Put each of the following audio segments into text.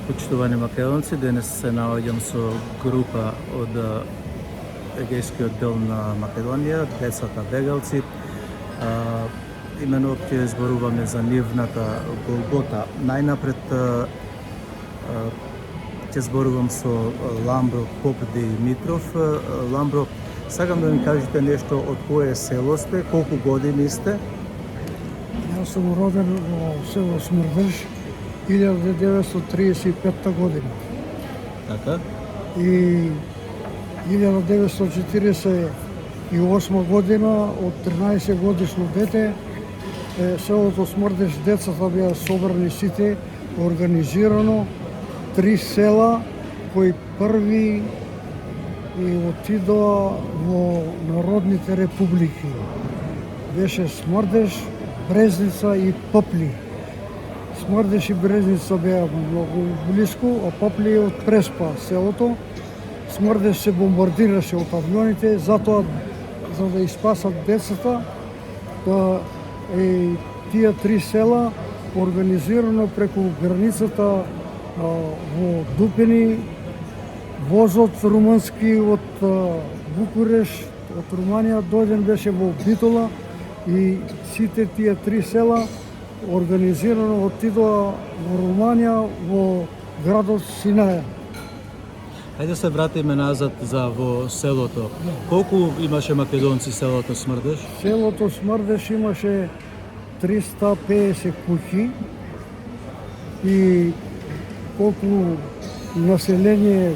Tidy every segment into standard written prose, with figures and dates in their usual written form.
Почитувани македонци, денес се наоѓам со група од егејскиот дел на Македонија, децата бегалци. Имено ќе зборуваме за нивната Голгота. Најнапред ќе зборувам со Ламбро Попдимитров. Ламбро, сакам да ми кажете нешто од кое село сте, колку години сте? Јас сум роден во село Смрдеш 1935 година. Така? И 1948 година, од 13 годишно дете, селото Смрдеш, децата беа собрани сите, организирано, 3 села кои први и отидоа во народните републики. Беше Смрдеш, Брезница и Попли. Смрдеш и Брезница беа многу блиску, а Попли од Преспа селото. Смрдеш се бомбардираше од авионите, затоа за да испасат децата, тие 3 села организирано преку границата во Дупини, возот румански од Букуреш, од Руманија дојден беше во Битола и сите тие 3 села организирано отидоа во Руманија, во градот Синаја. Хајде се вратиме назад за во селото. Колку имаше македонци селото Смрдеш? Селото Смрдеш имаше 350 куќи и колку население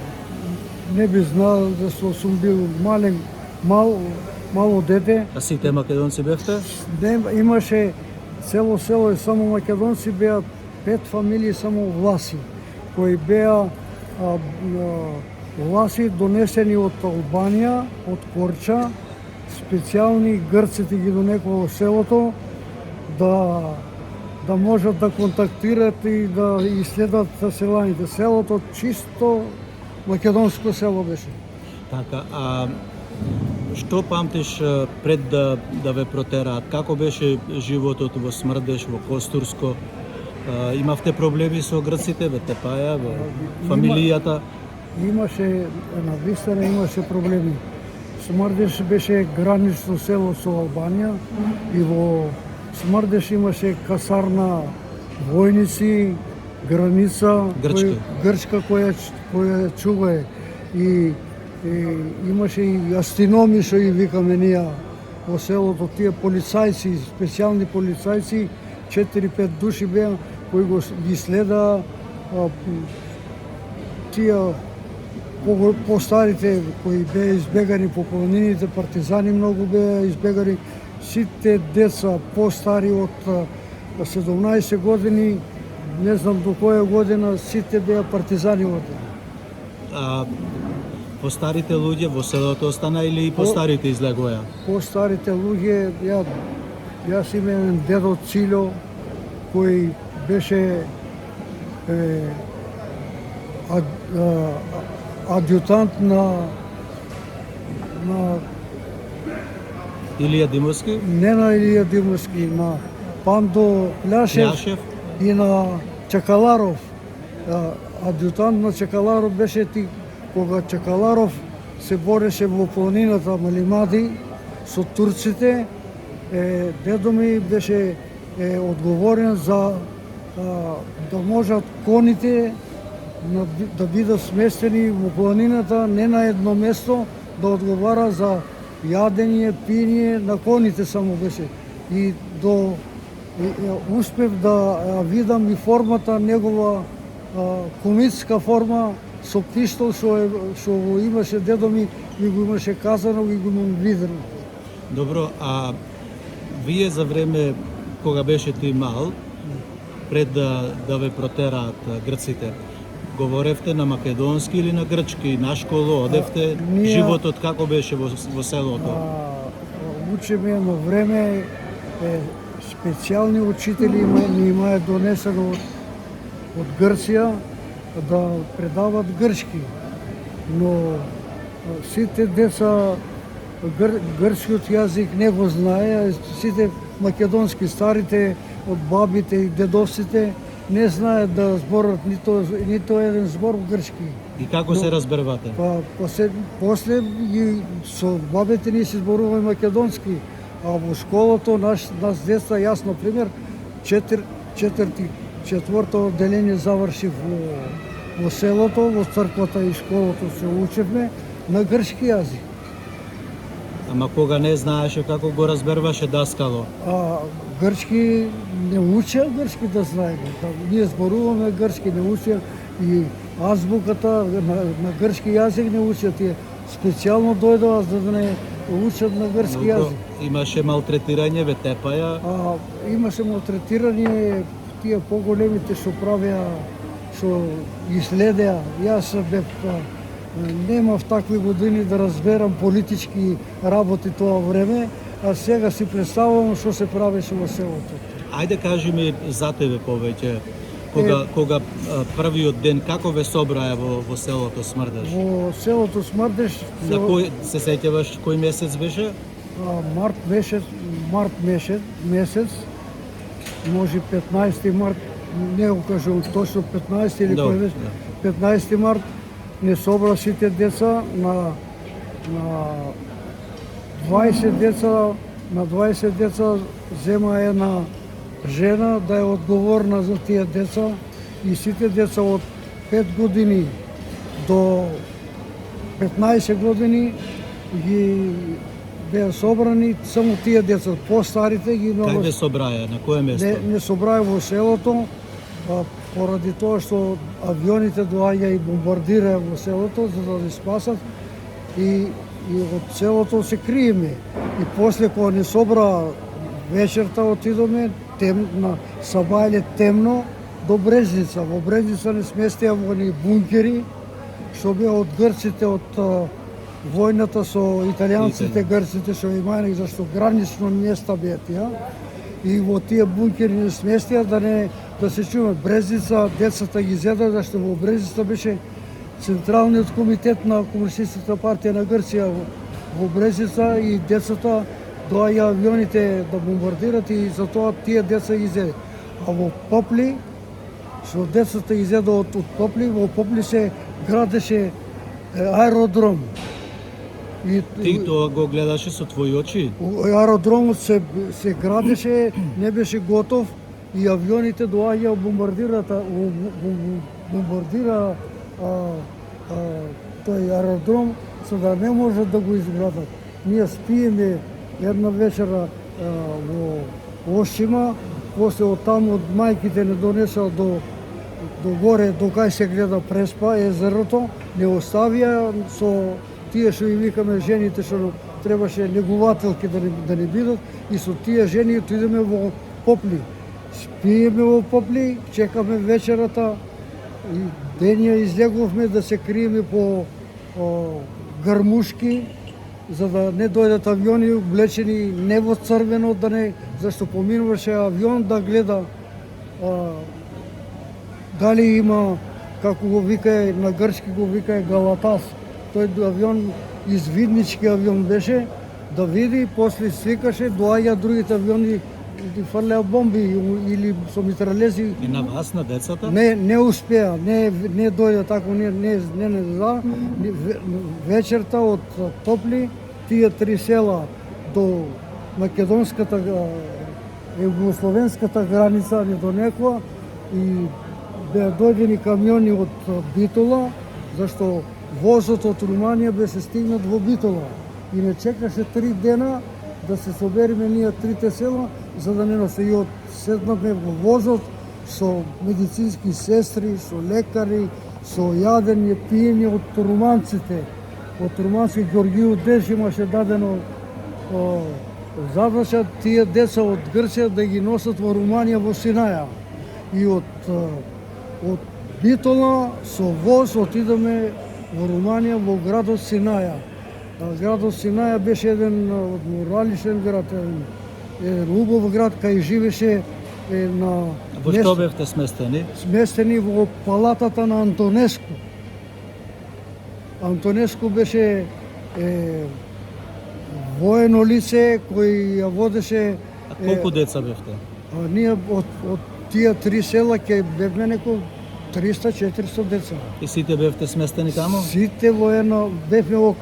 не би знал, да сум бил мало дете. А сите македонци бевте? Имаше село и само македонци, беа 5 фамилии само власи, кои беа власи донесени од Албанија, од Корча, специјални грците ги донекоа во селото да можат да контактират и да иследат селаните. Селото чисто македонско село беше. Така, а што памтиш пред да ве протераат? Како беше животот во Смрдеш, во Костурско? Имавте проблеми со грците, во Тепаја, во фамилијата? Имаше, навистина имаше проблеми. Смрдеш беше гранично село со Албанија и во Смрдеш имаше касарна војници, граница грчка која чувае и имаше и астиноми што и викаме ние во селото, тие полицајци, специјални полицајци, 4-5 души беа кои ги следа тие постарите кои беа избегани по планините, партизани многу беа избегани, сите деца постари од 17 години, не знам до која година, сите беа партизани овде. А постарите луѓе во селото остана или и постарите излегоја? Постарите луѓе, јас имам дедо Цило, кој беше адјутант на Илија Димовски? Не на Илија Димовски, на Пандо Ляшев и на Чакаларов. Адјутант на Чакаларов беше кога Чакаларов се бореше во планината Малимади со турците, дедо ми беше одговорен за да можат коните да бидат сместени во планината, не на едно место, да одговара за јадење, пиње, на коните само беше. И успев да видам и формата негова, комитска форма, со пиштол што имаше дедо ми го имаше казано и го имам видено. Добро, а вие за време кога беше ти мал, пред да ве протераат грците, говоревте на македонски или на грчки? На школу одевте? Животот како беше во селото? Учиме едно време, специјални учители ни имаат донесено од Грција да предават грчки, но сите деца грчкиот јазик не го знае, сите македонски старите од бабите и дедовците не знаат да зборат нито еден збор грчки. И како се разбервате? Па после ги со бабите ни се зборуваме македонски, а во школото нас деца, јас на пример, четврто одделение завршив во селото, во црквата и школото се учевме на грчки јазик. Ама кога не знаеше како го разберваше даскало? А грчки не учеа грчки да знаеме. Ние зборуваме грчки, не учеа и азбуката на грчки јазик не учат. Тие специјално дојдоа за да не учат на грчки јазик. Имаше малтретирање, ве тепаја? Имаше малтретирање, тие поголемите што правеа, што изследеа. Јас бев немав такви години да разберам политички работи тоа време, а сега си представувам што се правеше во селото. Ајде кажи ми за тебе повеќе. Кога првиот ден како ве собраа во селото Смрдеш? Во селото Смрдеш На кој се сеќаваш кој месец беше? Март месец, може 15 март, не го кажувам точно 15 или кој беше, 15 март не собра сите деца на 20 деца зема една жена да е одговорна за тие деца и сите деца од 5 години до 15 години ги беа собрани само тие деца, постарите ги Кај ве собраја, на кое место? Не собраја во селото, поради тоа што авионите доаѓа и бомбардира во селото за да ги спасат и од селото се криеме. И после кога не собра вечерта отидоме на Сабајле темно до Брезница. Во Брезница не сместија во ни бункери што беа од грците од војната со италијанците, грците што имаја, зашто гранично места беа тие. И во тие бункери не сместија да се чува Брезница, децата ги зеда, зашто во Брезница беше Централниот комитет на Комунистичката партија на Грција во Брезница и децата доаѓа авионите да бомбардират и затоа тие деца ги зеде. А во Попли, што децата ги зеда од Попли, во Попли се градеше аеродром. Ти тоа го гледаше со твои очи? Аеродромот се градеше, не беше готов и авионите доаѓа бомбардира тој аеродром, за да не можат да го изградат. Ние спиеме една вечера во Ошима, после од таму од мајките не донесаа до горе, до кај се гледа Преспа, езерото, не оставија со тие што и викаме жените што требаше негувателки да не бидат и со тие жени отидеме во Попли. Спиеме во Попли, чекаме вечерата и денја излеговме да се криеме по грмушки за да не дојдат авиони облечени не во црвено, зашто поминуваше авион да гледа дали има, како го викае на грчки го викае Галатас. Тој авион, извиднички авион беше, да види, после свикаше, доаѓа другите авиони и фрлеа бомби или со митралези. И на вас, на децата? Не успеа, не дојде тако, не за. Вечерта од Попли, тие 3 села до македонската, југословенската граница, не до некоја, и беа дојдени камиони од Битола, зашто возот од Руманија беше стигнат во Битола. И не чекаше 3 дена да се собериме ние трите села, за да не носи. И седнавме во возот со медицински сестри, со лекари, со јадење, пиење од руманците. Од румански Ѓорѓију Деш имаше дадено задача тие деца од Грција да ги носат во Руманија во Синаја. И од Битола со воз отидеме во Руманија во градот Синаја. Градот Синаја беше еден моралишен град, еден убав град кај живеше на... Во што бевте сместени? Сместени во палатата на Антонеску. Антонеску беше воено лице кој ја водеше... А колку деца бевте? Ние од тие три села ќе бевме неко 300-400 деца. И сите бевте сместени таму? Сите во едно бевме во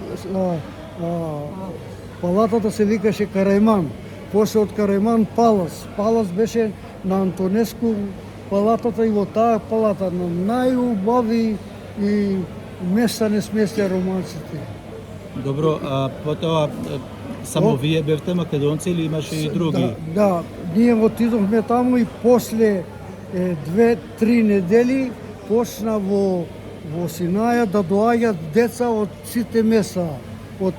палатата се викаше Карајман. После од Карајман Палас. Палас беше на Антонеску палатата и во таа палата на најубави и места не сместија романците. Добро, а потоа само вие бевте македонци или имаше и други? Да, ние отидовме таму и после 2-3 недели почна во Синаја да доаѓаат деца од сите места, од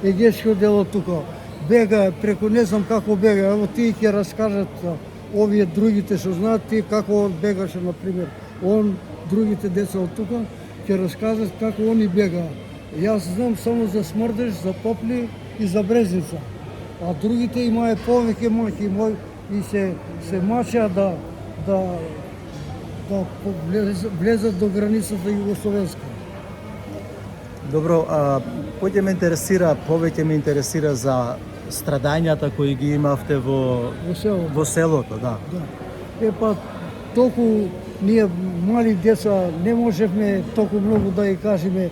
Егејскиот дел од тука. Бега преку не знам како бега, ево тие ќе раскажат овие другите што знаат тие како бегаше на пример. Другите деца од тука ќе раскажат како они бега. Јас знам само за Смрдеш, за Попли и за Брезница. А другите имае повеќе маки и се мачеа да влезат до границата југословенска. Добро, повеќе ме интересира за страдањата кои ги имавте во селото, да. Епа, толку ние мали деца не можевме толку многу да ја кажеме.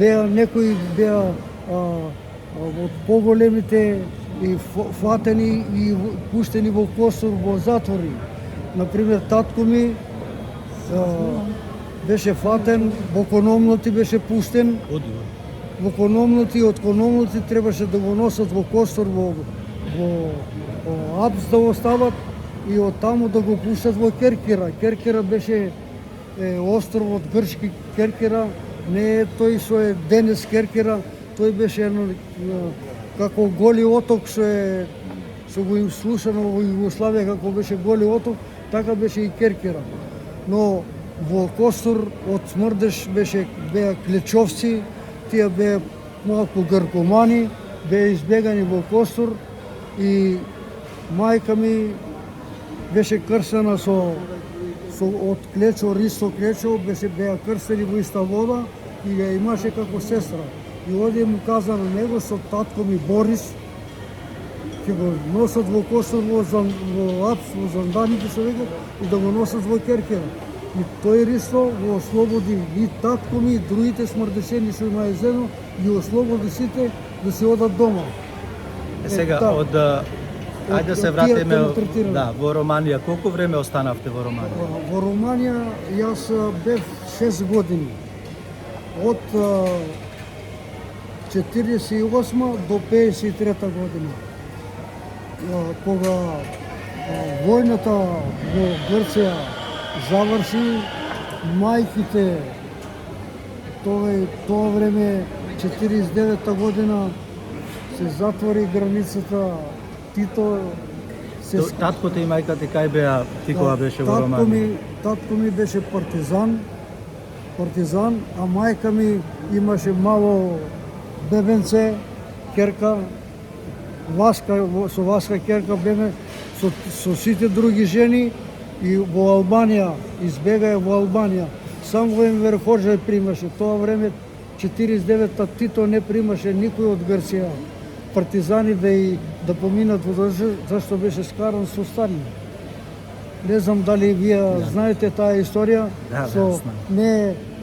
Некои беа од поголемите и фатени и пуштени во Косур, во затвори. Например, татко ми беше фатен, во Кономноти беше пуштен. Во Кономноти, од Кономноти требаше да го носат во Костор, во Апс да го стават и од таму да го пуштат во Керкера. Керкера беше островот грчки Керкера, не е тој што е денес Керкера, тој беше едно како Голи оток што го им слушано во Југославија како беше Голи оток, така беше и Керкера. Но во Костур од Смрдеш беа клечовци, тие беа малку гркомани, беа избегани во Костур и мајка ми беше крстена од Клечо, Ристо Клечо, беа крстени во иста вода и ја имаше како сестра. И оде му каза на него со татко ми Борис, ќе го носат во Косово, во Апс, во Занданите се века, и да го носат во Керкера. И тој Ристо го ослободи и татко ми, и другите смрдешени што имаја зено, ги ослободи сите да се одат дома. Сега, ајде да се вратиме во Романија. Колку време останавте во Романија? Во Романија јас бев 6 години. Од 48 до 53 година. Кога војната во Грција заврши, мајките тоа време 49 година се затвори границата. Тито Таткото и мајката кај беа ти кога беше во Романија? Татко ми беше партизан, а мајка ми имаше мало бебенце, керка, со Васка керка беме со сите други жени и во Албанија, избегаја во Албанија. Сам во Енвер Ходжа примаше. Тоа време 49-та Тито не примаше никој од Грција. Партизани да поминат во зашто беше скаран со Сталин. Не знам дали вие знаете таа историја.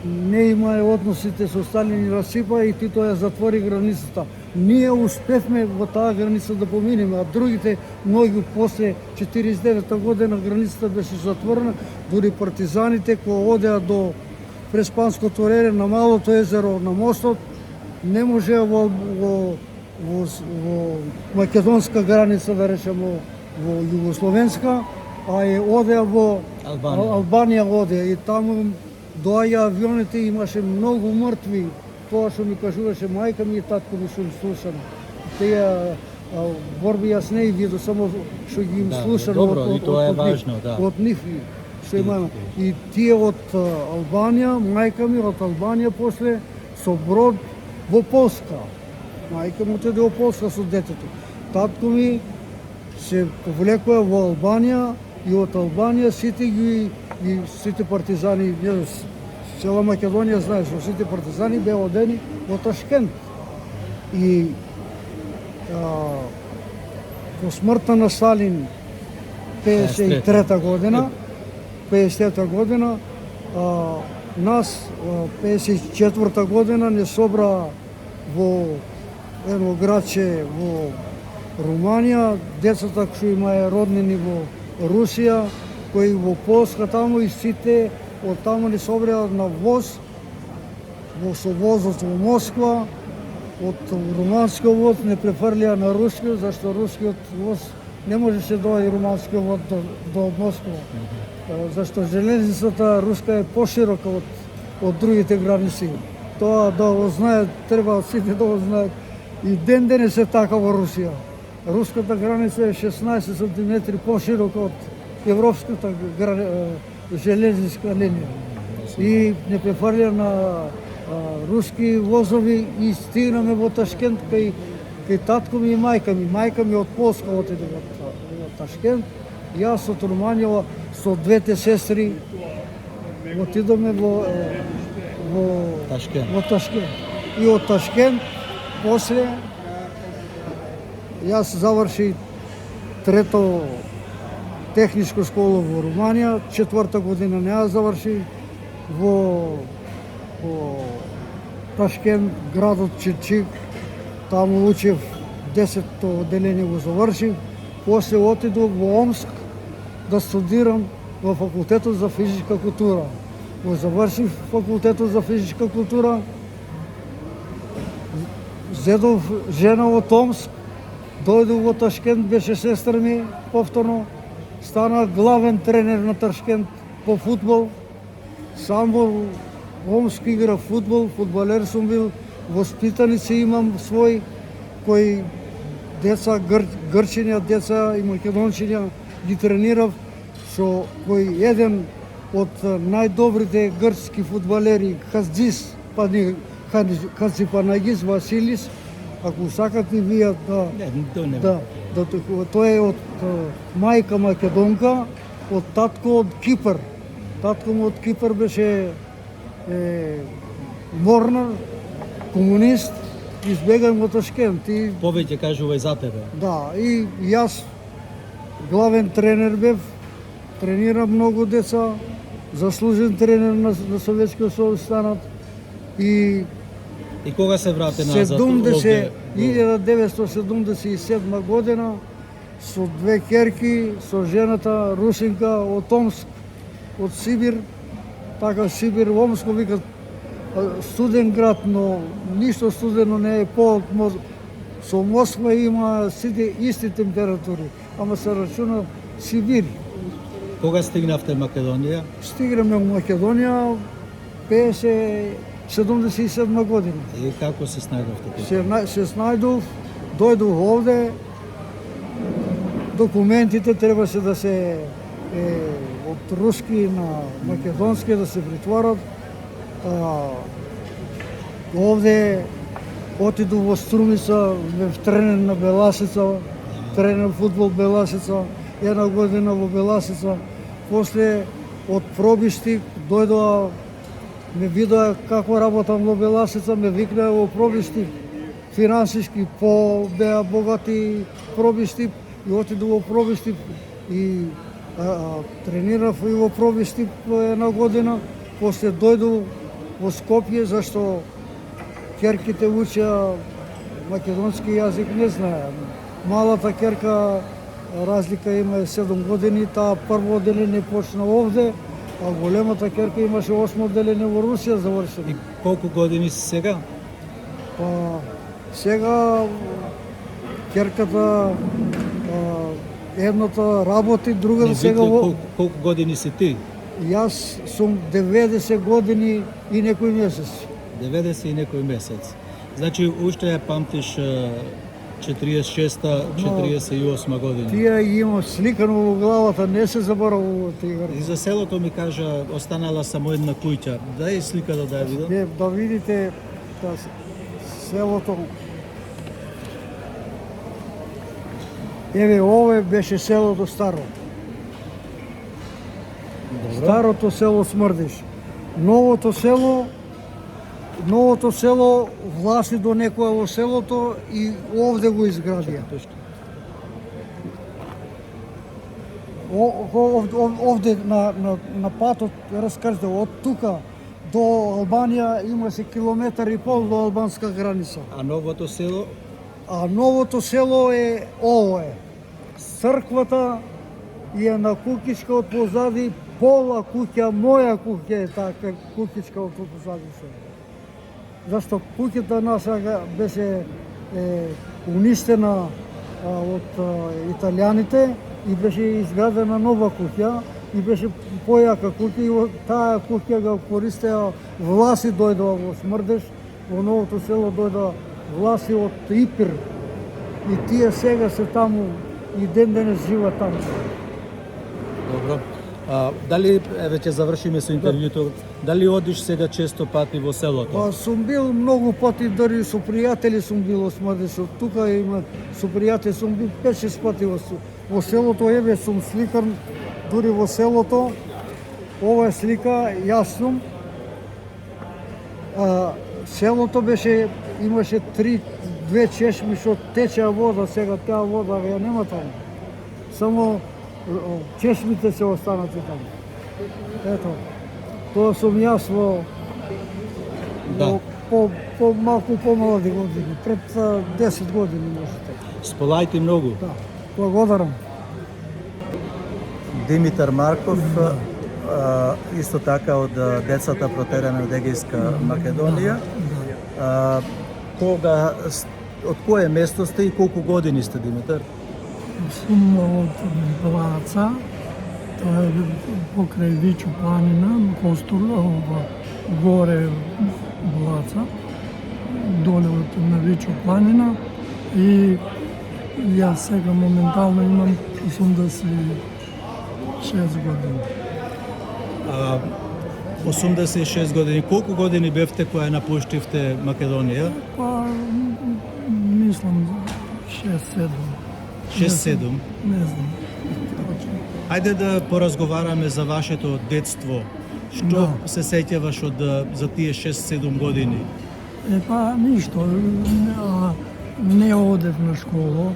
Не имае односите со Сталин и расипа и Тито ја затвори границата. Ние успевме во таа граница да поминеме, а другите многу после 49 година границата беше затворена, дури партизаните кои одеа до Преспанското рере на Малото езеро на мостот не можеа во македонска граница, да речеме во југословенска, а одеа во Албанија одеа и таму доаѓа авионите, имаше многу мртви. Тоа што ми кажуваше мајка ми и татко ми што им слушано. Тие борби јас не видов, само што ги им слушано од нив што имаме. И тие од Албанија, мајка ми од Албанија после со брод во Полска. Мајка му отиде во Полска со детето. Татко ми се повлекоа во Албанија и од Албанија сите партизани, цела Македонија знае што сите партизани беа одени во Ташкент. И по смртта на Сталин 53 година. 53 година. Нас 54 година не собра во едно градче во Руманија, децата кои имаја роднини во Русија, кои во Полска таму и сите од таму не собреа на воз, со возот во Москва, од руманскиот воз не префрлија на рускиот, зашто рускиот воз не можеше да доаѓа руманскиот воз до Москва. Зашто железницата руска е поширока од другите граници. Тоа да го знаат, треба сите да го знаат. И ден денес е така во Русија. Руската граница е 16 см поширока од европската железничка линија. И не префрлија на руски возови и стигнаме во Ташкент кај татко ми и мајка ми. Мајка ми од Полска отиде во Ташкент. Јас од Руманија со двете сестри отидоме во Ташкент. И од Ташкент после јас заврши трето техничко школа во Руманија, четврта година не ја заврши во Ташкент, градот Чирчик. Таму учев 10-то одделение го завршив. После отидов во Омск да студирам во факултетот за физичка култура. Го завршив факултетот за физичка култура. Зедов жена од Омск, дојдов во Ташкент, беше сестра ми повторно. Стана главен тренер на Ташкент по фудбал. Сам во Омск игра фудбал, фудбалер сум бил. Воспитаници имам свој, кои деца, грчиња, деца и македончиња ги тренирав, со кој еден од најдобрите грчки фудбалери, Хаздис Хаципанагис Василис, ако сакате вие тој е од мајка македонка, од татко од Кипар. Татко му од Кипар беше морнар, комунист, избегам во Ташкент. Повеќе кажувај за тебе. Да, и јас главен тренер бев, тренирам многу деца, заслужен тренер на Советскиот сојуз станат. И кога се врати назад овде? 1977 година со две керки, со жената русинка од Омск, од Сибир, така Сибир, Омско викат студен град, но ништо студено не е со Москва има сите исти температури, ама се рачуна Сибир. Кога стигнавте Македонија? Стигнаме во Македонија 77 година. И како се снајдовте? Се снајдов, дојдов овде, документите требаше да се од руски на македонски да се притворат. Овде отидов во Струмица, бев тренер на Беласица, тренер фудбал Беласица, една година во Беласица. После од Пробишти дојдоа, ме видоа како работам во Беласица, ме викнаа во Пробишти. Финансиски беа богати Пробишти и отидов во Пробишти и тренирав и во Пробишти една година. После дојдов во Скопје, зашто керките учеа македонски јазик, не знаеа. Малата керка, разлика има 7 години, таа прво одделение почна овде, а големата керка имаше 8 одделение во Русија завршено. И колку години си сега? Сега керката едната работи, другата сега во... Колку години си ти? Јас сум 90 години и некој месец. 90 и некој месец. Значи, уште ја памтиш 46-та, 48 година. Тие имам сликано во главата, не се заборавува тие. И за селото ми кажа, останала само една куќа. Дај сликата да ја видам. Да видите селото. Еве, ове беше селото старо. Старото село Смрдиш. Новото село власи до некоја во селото и овде го изградија. Овде на патот, раскажете, од тука до Албанија имаше километар и пол до албанска граница. А новото село? А новото село е ово е. Црквата е на куќичка од позади, пола куќа, моја куќа е така куќичка од позади се. Зашто куќата наша беше уништена од италијаните и беше изградена нова куќа и беше појака куќа и таа куќа го користеа власи дојдоа во Смрдеш, во новото село дојдоа власи од Ипир и тие сега се таму и ден денес живеат таму. Добро. Дали, еве ќе завршиме со интервјуто, дали одиш сега често пати во селото? Па сум бил многу пати, дури со пријатели сум бил во Смрдешот. Тука има со пријатели сум бил 5-6 пати во селото, еве сум сликар дури во селото. Ова е слика, јас сум. Селото беше, имаше две чешми што течеа вода, сега таа вода ја нема таму. Само чешмите се останати таму. Ето, тоа сум јас во малку помлади години, пред 10 години можете. Сполајте многу. Да, благодарам. Димитар Марков, исто така од децата протерана од Егејска Македонија. Од кое место сте и колку години сте, Димитар? Сум од Блаца, тоа е покрај Вичу планина, Костур, горе Блаца, доле од на Вичу планина и јас сега моментално имам 86 години. 86 години. Колку години бевте кога напуштивте Македонија? Па, мислам 6-7. 6-7. Не знам. Точно. Ајде да поразговараме за вашето детство. Што се сеќаваш за тие 6-7 години? Па ништо, не одев на школа,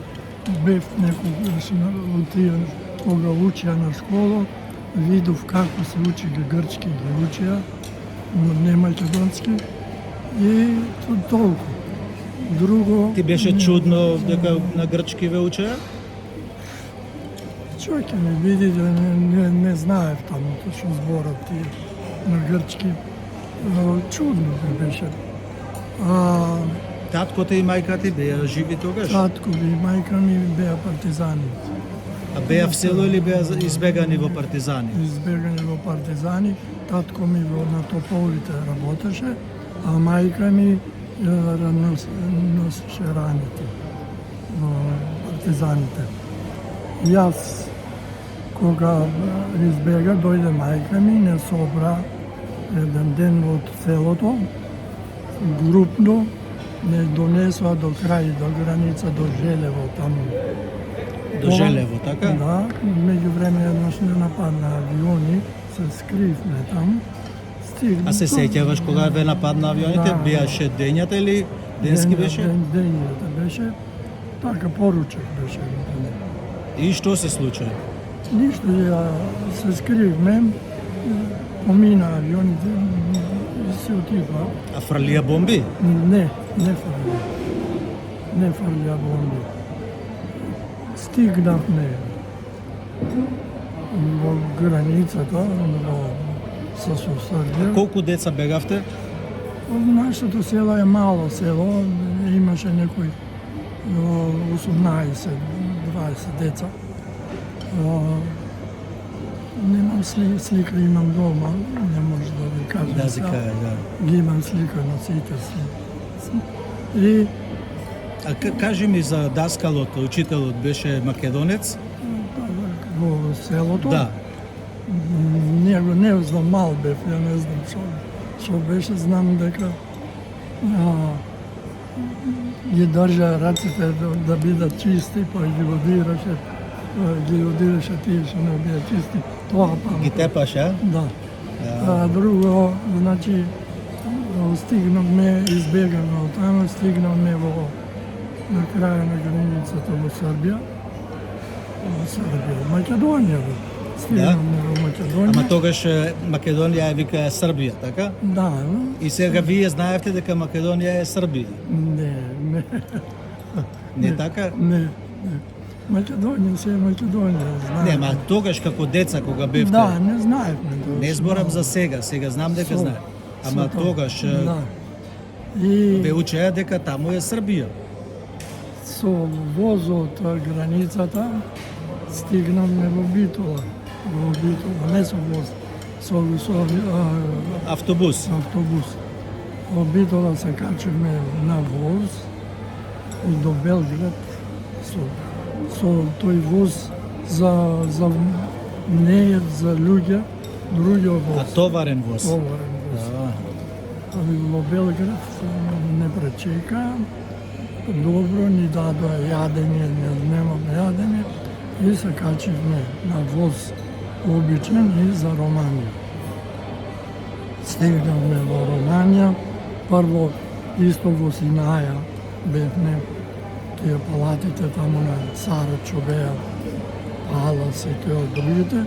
бев некогаш отидов кога учеа на школа, видов како се учи грчки, ги учеа, но не македонски и толку. Друго... Ти беше чудно дека на грчки ве учеа? Човек ќе ме види да не знаев таму точно зборот тие на грчки. Чудно ми беше. Таткото и мајка ти беа живи тогаш? Татко ми и мајка ми беа партизани. А беа в село или беа избегани во партизани? Избегани во партизани. Татко ми на топовите работеше, а мајка ми носеше раните во партизаните. Јас, кога избега, дојде мајка ми, не собра еден ден од селото, групно, не донесоа до крај, до граница, до Желево таму. До Желево, така? Да, меѓу време еднаш не нападна авиони, се скривме таму. А се сеќаваш кога ве нападна авионите? Да. Биеше дењата или денски беше? Дењата беше, така поручек беше. И што се случи? Ништо, ја се скривме, помина авионите и се отидоа. А фрлија бомби? Не фрлија. Не фрлија бомби. Стигнавме во границата, со Србија. Колку деца бегавте? Нашето село е мало село, имаше некои 18-20 деца. Немам слика, имам дома, не може да ви кажам. Да, зика, да. Ги имам слика на сите си. И А кажи ми за даскалот, учителот беше македонец? во селото. Да. Него не знам, мал бев, ја не знам што беше, знам дека ги држа раците да бидат чисти, па ги одираше тие што не беа чисти. Тоа памтам. Ги тепаш, а? Да. Друго, значи, стигнавме, избегаме од таму, стигнавме на краја на границата во Србија. Македонија, стигнавме во Македонија. Ама тогаш Македонија е вика Србија, така? Да, И сега вие знаевте дека Македонија е Србија. не, Не така? не. Македонија се е Македонија, знаеме. Не, ма тогаш како деца кога бевте. Да, не знаевме тоа. Не зборам за сега, сега знам дека знае. Ама Со тоа. тогаш Да. И ве учеа дека таму е Србија. со возот границата стигнавме во Битола. Во Битола, не со воз, со Автобус. автобус. Во Битола се качивме на воз и до Белград со тој воз за не за луѓе, други А воз. товарен воз. Товарен воз. Да. Во Белград не пречека. Добро ни дадоа јадење, немаме јадење и се качивме на воз обичен и за Романија. Стигнавме во Романија, прво исто во Синаја бевме, тие палатите таму на Сарачо беа, Палас и тие од другите,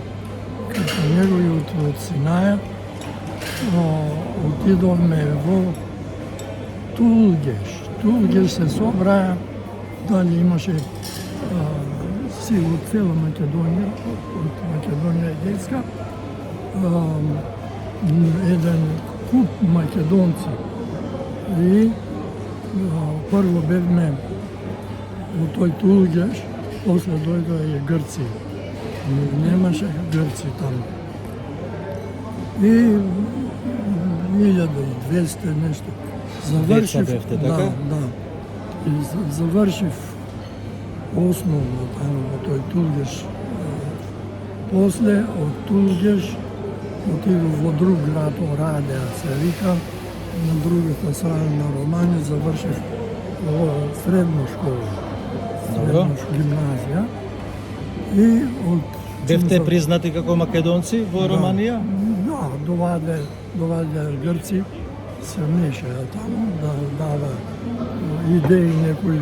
како неговиот од Синаја, отидовме во Тулгеш. Тулгеш се собраја, дали имаше си од цела Македонија, од Македонија Егејска, еден куп македонци. И прво бевме во тој Тулгеш, после дојдоа и Грци. Немаше Грци таму. И 1200 нешто. Деца бевте, така? Да. И завршив основно таму во тој Тулгеш. После од Тулгеш отидов во друг град, Орадеа се вика, на другата страна на Романија, завршив во средна школа, Добро. гимназија. И од Бевте признати како македонци во Романија? Да, доваѓа Грци, се мешаја таму, да дава идеи некои.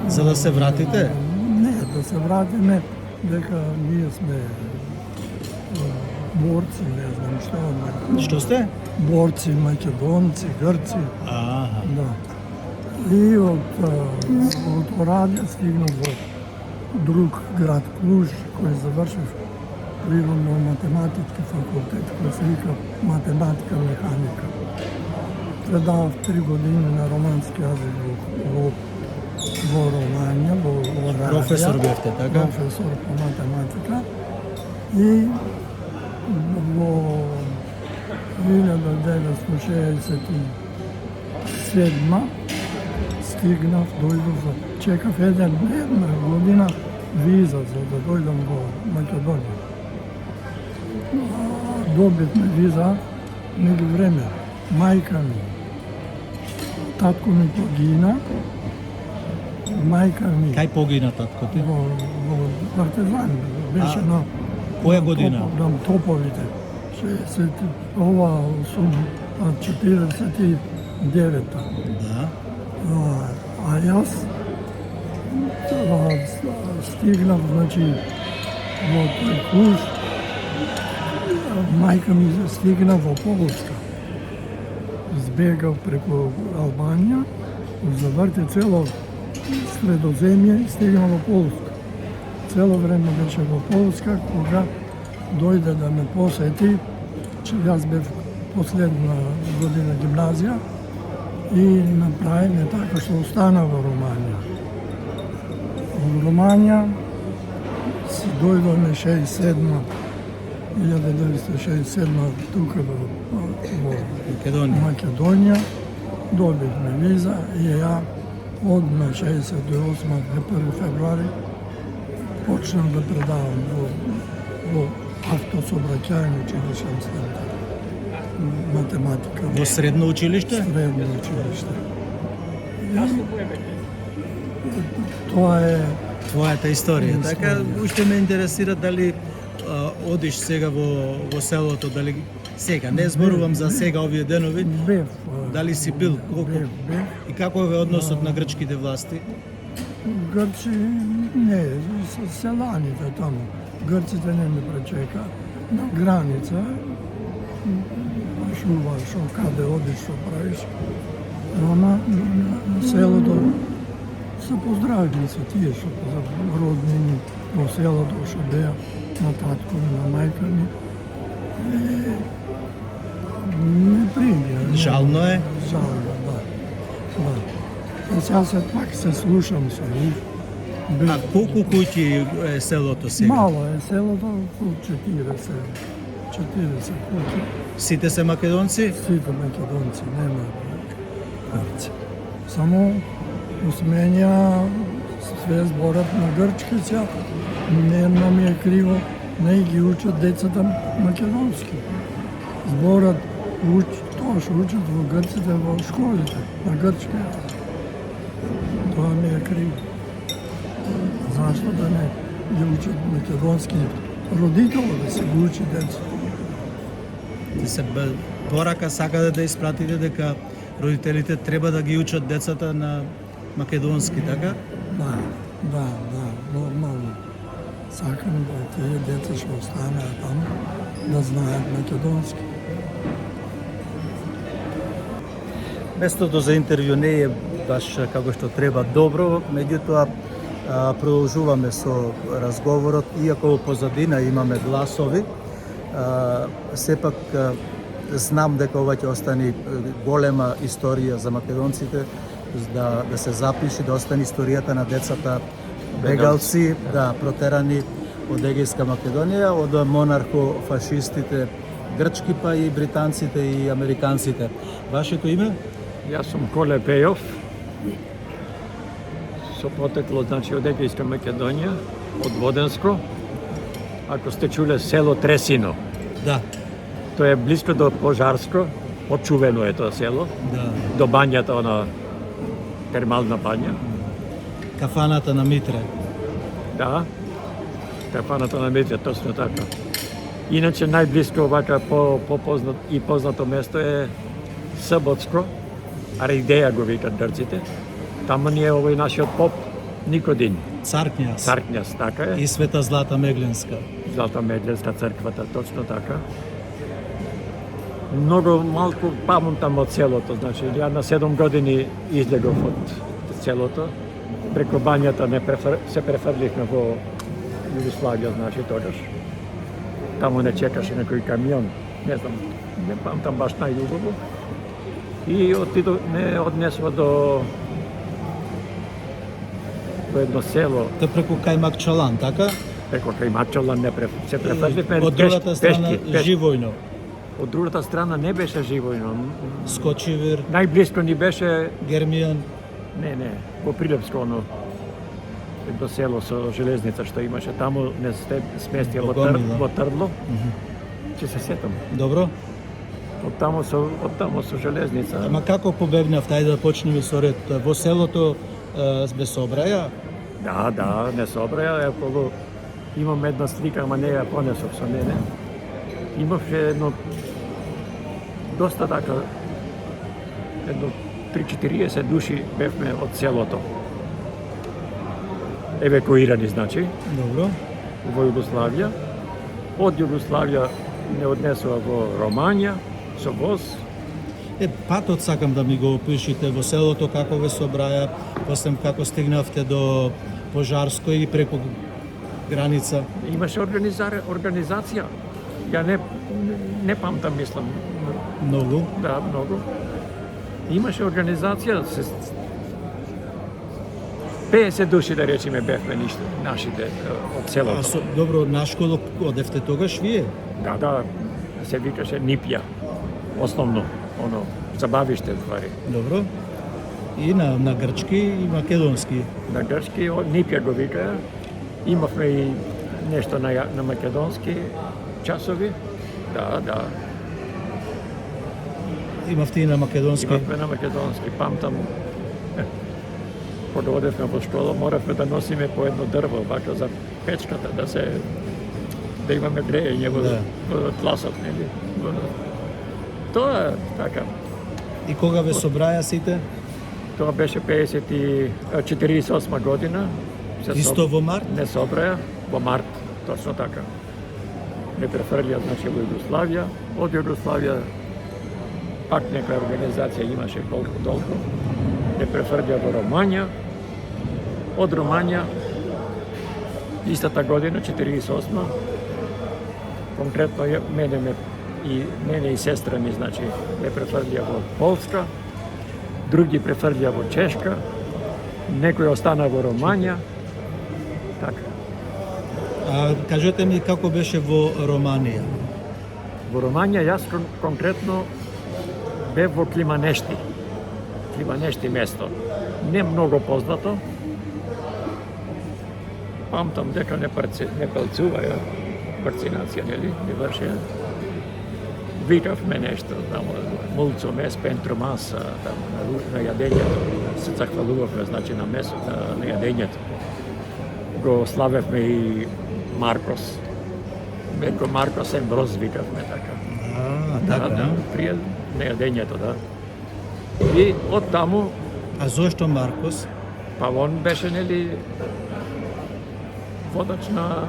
За да се вратите? Не, да се вратиме, дека ние сме борци, не знам што. Што сте? Борци, македонци, грци, Аха. да. И од Орадија стигнав во друг град Клуж, кој завршив природно-математички факултет, кој се вика математика механика. Предавав 3 години на романски јазик во Романија, во Орадија. Професор бевте, така? Професор по математика. И во 1967 стигнав, дојдов, чекав една година виза за да дојдам во Македонија. Добивме виза, меѓу време, мајка ми, татко ми погина, мајка ми Кај погина татко ти? во партизан, беше на Која година? На топовите. Ова сум 49-та. Да. А јас стигнав, значи, во тој Клуж, мајка ми стигна во Полска. Збегав преку Албанија, заврти цело Средоземје и стигна во Полска. Цело време беше во Полска, кога дојде да ме посети, че јас бев последна година гимназија и направиме така што остана во Романија. Во Романија си дојдоме 1967 тука во Македонија. Македонија, добивме виза и ја одма 68 1 февруари почнав да предавам во автособраќајно училишен центар. Математика. Во средно училиште? Средно училиште. Тоа е Твојата историја. Така, Историја. уште ме интересира дали одиш сега во селото, дали сега, не зборувам за сега овие денови, бев. дали си бил, колку Бев. и каков е односот на грчките власти? Грци, не, селаните таму. Грците не ме пречека. На граница, шува, шо каде одиш, шо правиш. Ама на селото се поздравили се тие што за роднини во селото што беа на татко ми, на мајка ми. Не примија. Жално е? Жално, да. И сега се пак се слушам со нив. А колку куќи е селото сега? Мало е селото, околу 40 куќи. Сите се македонци? Сите македонци, нема грци. Само усменја све зборат на грчки сега. Не ми е криво, не ги учат децата македонски. Зборат тоа што учат во грците во школите, на грчки јазик. Тоа ми е криво. Зашто да не ги учат македонски родитело да се го учи деца? Се порака сакате да испратите дека родителите треба да ги учат децата на македонски, така? Да, нормално. Сакам да тие деца што останаа таму да знаат македонски. Местото за интервју не е баш како што треба добро, меѓутоа продолжуваме со разговорот, иако во позадина имаме гласови, сепак знам дека ова ќе остане голема историја за македонците, да се запише, да остане историјата на децата бегалци, да, протерани од Егејска Македонија, од монархо-фашистите грчки, па и британците и американците. Вашето име? Јас сум Коле Пејов, со потекло, значи, од Егејска Македонија, од Воденско. Ако сте чуле село Тресино, Да. тоа е близко до Пожарско, очувено е тоа село, Да. до бањата, она термална бања. Кафаната на Митре. Да, кафаната на Митре, точно така. Иначе најблиско вака попознат и познато место е Саботско, Аридеја го викат грците. Таму ни е овој нашиот поп Никодин. Царкњас. Царкњас, така е. И Света Злата Меглинска. Злата Медленска црквата, точно така. Многу малку памтам од селото, значи ја на 7 години излегов од селото. Преку бањата се префрлихме во Југославија, значи тогаш. Таму не чекаше некој камион, не знам, не памтам баш најубаво. И ме однесува до едно село. Те преку Кајмак Чалан, така? Преку Кајмачолан се префрлихме Од другата страна Живојно. Од другата страна не беше Живојно. Скочивир, Најблиско ни беше, Гермијан. не, во Прилепско, оно едно село со железница што имаше таму, не се сместија Во Гомила. во Трдло. Ќе се сетам. Добро. Од таму со железница. Ама како побегнав, тај да почнеме со ред? Во селото бе собраја? Да, не собраја, околу имам една слика, ама не ја понесов со мене. Имаше едно доста така, едно 3-40 души бевме од селото. Евакуирани, значи, Добро. во Југославија. Од Југославија не однесува во Ромања, со воз. Патот сакам да ми го опишите во селото, како ве собраја, после како стигнавте до Пожарско и преку граница. Имаше организација. Ја не памтам, мислам. Многу. Да, многу. Имаше организација, 50 души, да речеме, бевме нашите од селото. Добро, на школа одевте тогаш вие? Да, се викаше Нипја. Основно, забавиште ствари. Добро. И на грчки и македонски. На грчки, Нипја го викаа. Имавме и нешто на македонски часови. Да. Имавте и на македонски? Имавме на македонски, памтам. Кога одевме во школа, моравме да носиме по едно дрво, вака за печката, да имаме грејење во класот, нели? Тоа така. И кога ве собраја сите? Тоа беше 48 година. Исто во март? Не собраја, во март. Точно така. Не префрлија, значи, во Југославија. Од Југославија пак некоја организација имаше толку. Не префрлија во Ромања. Од Ромања истата година, 48 конкретно мене и сестра ми, значи, ме префрлија во Полска, други префрлија во Чешка, некој остана во Ромања. Така. Кажете ми како беше во Романија? Во Ромања јас конкретно бев во Климанешти. Климанешти место. Не многу познато. Памтам дека не палцуваја вакцинација, нели? Не вршија. Викавме нешто, тамо, мулцо мес, пентро маса, тамо, на јадењето. Се захвалувавме, значи, на месот, на јадењето. Го славевме и Маркос. Менко Маркос Емброз викавме така. Така. Да, прие на јадењето, да. И од таму, А зошто Маркос? па он беше, нели, водач на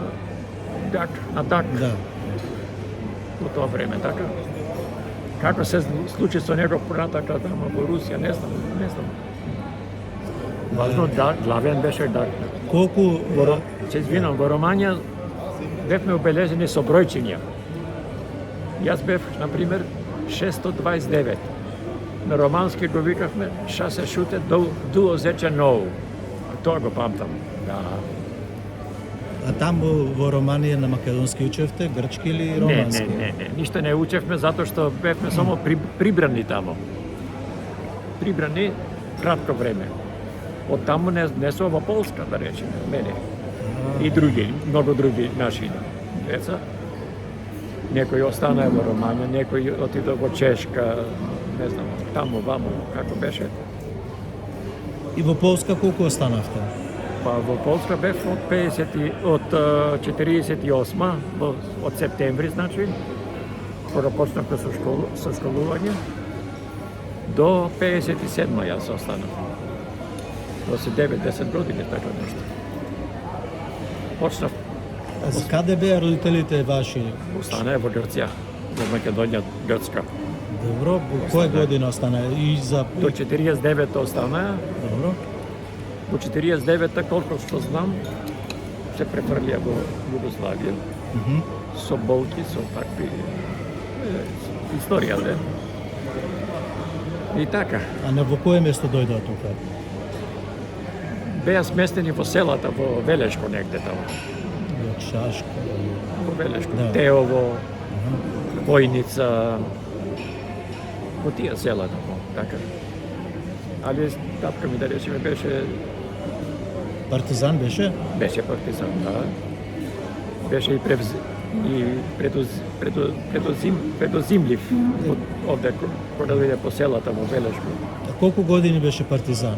ДАК Да. во тоа време, така? Како се случи со него понатака тамо во Русија, не знам. Важно, да, главен беше ДАК. Колку Се извинам, во Ромања бевме обележени со бројчиња. Јас бев, например, 629. На романски го викавме ша се шуте дуо зече ноу. Тоа го памтам. Да. А таму во Романија на македонски учевте, грчки или романски? Не, ништо не учевме затоа што бевме само прибрани тамо. Прибрани кратко време. Од таму не сум во Полска, да речеме, мене. И други, многу други наши деца. Некои останаа во Ромања, некои отидоа во Чешка, не знам, таму, ваму, како беше. И во Полска колку останавте? Па во Полска бев од 48 од септември, значи, кога почнавме со школување, до 57 јас останав. До 9-10 години, така нешто. Почнав, А за каде беа родителите ваши? останаа во Грција, во Македонија, Грцка. Добро, во која година остана? И за... До 49 останаа. Добро. Во 49-та, колку што знам, се префрлија во Југославија. Со болки, со такви историја, да. И така, А на во кое место дојдоа тука? беа сместени во селата, во Велешко негде таму. Во Чашко? Во Велешко, Да. Теово, Војница, во тие села таму, така. Али татка ми, да речеме, беше Партизан беше? партизан, да. Беше и предозимлив овде кога дојде по селата во Велешко. А колку години беше партизан?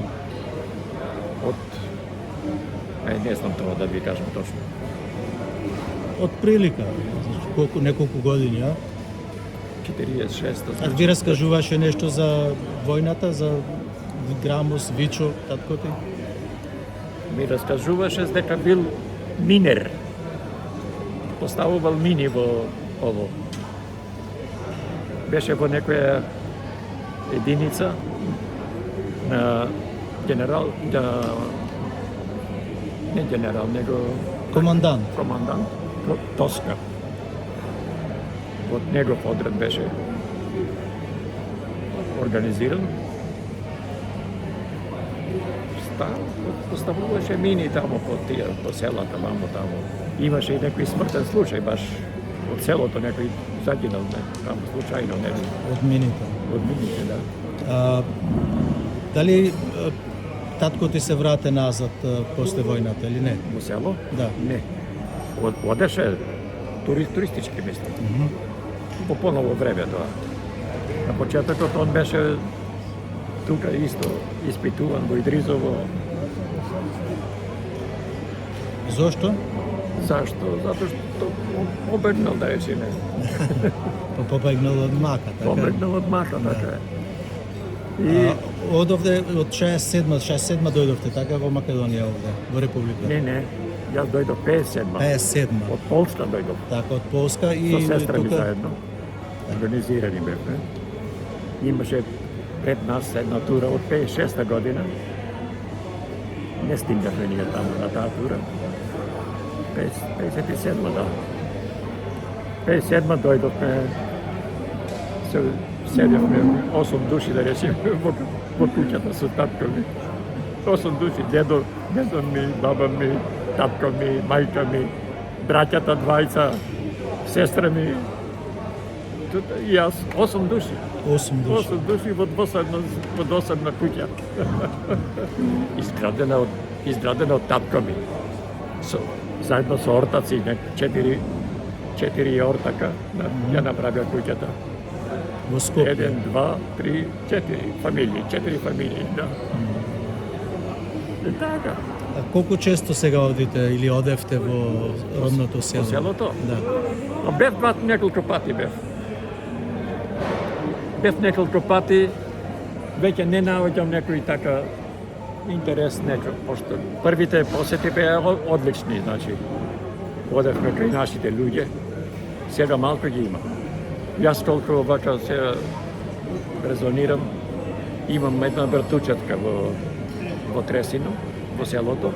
Од не знам тоа да ви кажам точно. Од прилика, значи, неколку години, а? 46-та. А ви раскажуваше нешто за војната, за Грамус, Вичо, татко ти? Ми раскажуваше дека бил минер. Поставувал мини во ово. Беше во некоја единица на не генерал, него Командант. командант Тоска. Од негов одред беше организиран. Поставуваше мини тамо по селата, мамо тамо. Имаше и некој смртен случај, баш од селото некој загинал, тамо случајно, не Од мините. од мините, да. Дали татко ти се врате назад после војната или не? Во село? Да. Не. Одеше туристички, мислам. По поново време тоа. На почетокот он беше тука исто испитуван во Идризово. Зошто? Зашто? Затоа што побегнал, да речеме. Побегнал од мака, така? Побегнал од мака, така е. И Од овде, од 67 дојдовте, така, во Македонија овде, во Република? не, Јас дојдов 57-ма. 57. Од Полска дојдов. Така, од Полска и Со сестра ми тука заедно. Организирани бевме. Имаше пред нас една тура од 56-та година. Не стигнахме ние таму на таа тура. 57-ма, да. 57-ма дојдовме, се седевме 8 души, да речеме, во куќата со татко ми. 8 души, дедо ми, баба ми, татко ми, мајка ми, браќата двајца, сестра ми, и јас, 8 души. 8 души. 8 души во досадна куќа. Изградена од татко ми. Заедно со ортаци, 4 ортака, ја направија куќата. Во Скопје. 1, 2, 3, 4 фамилии, 4 фамилии, да. И така. А колку често сега одите или одевте во родното село? Во селото? Да. А бев неколку пати бев. Бев неколку пати, веќе не наоѓам некој така интерес некој, пошто првите посети беа одлични, значи. Одевме кај нашите луѓе, сега малку ги има. Јас колку вака се резонирам, имам една братучетка во Тресино, во селото.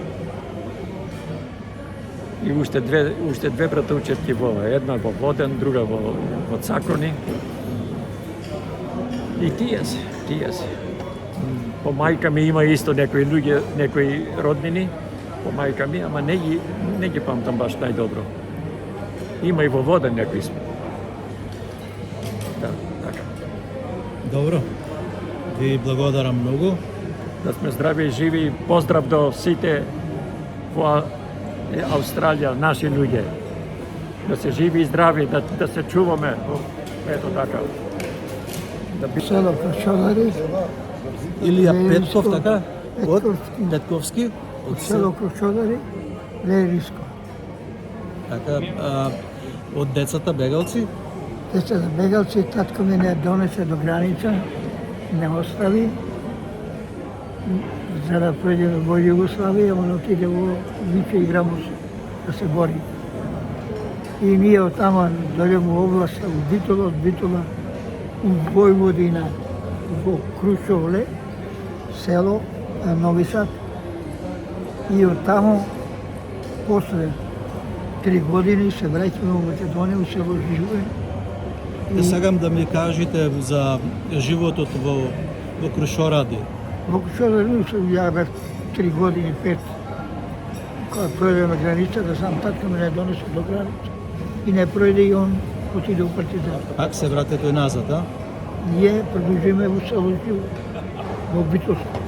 И уште две братучетки една во Воден, друга во Цакони. И тие се. По мајка ми има исто некои луѓе, некои роднини, по мајка ми, ама не ги памтам баш најдобро. Има и во Воден некои сме. Да, така. Добро. Ви благодарам многу. Да сме здрави и живи. Поздрав до сите во Австралија, наши луѓе. Да се живи и здрави, да се чуваме. Ето така. Село Крчодари, Илија Петков, така? Од Петковски. Петковски? Од село Крчодари, Левиско. Така, од децата бегалци? Децата бегалци, татко ми не донесе до граница, не остави. За да пројде во Југославија, он отиде во Виче и Грамус да се бори. И ние од тама дојдеме во областа, од Битола, у Војводина, во Крушовле, село Нови Сад. И од тамо, после 3 години, се враќаме во Македонија, у село Живој. Сакам да ми кажете за животот во Крушоради. Во Крушоради ја бев 3 години, 5. Кога пројдеме граница, да сам татко ме не донесе до граница. И не пројде и он отиде у партизан. Пак се врате тој назад, а? Ние продолжиме во село Живој, во Битолско.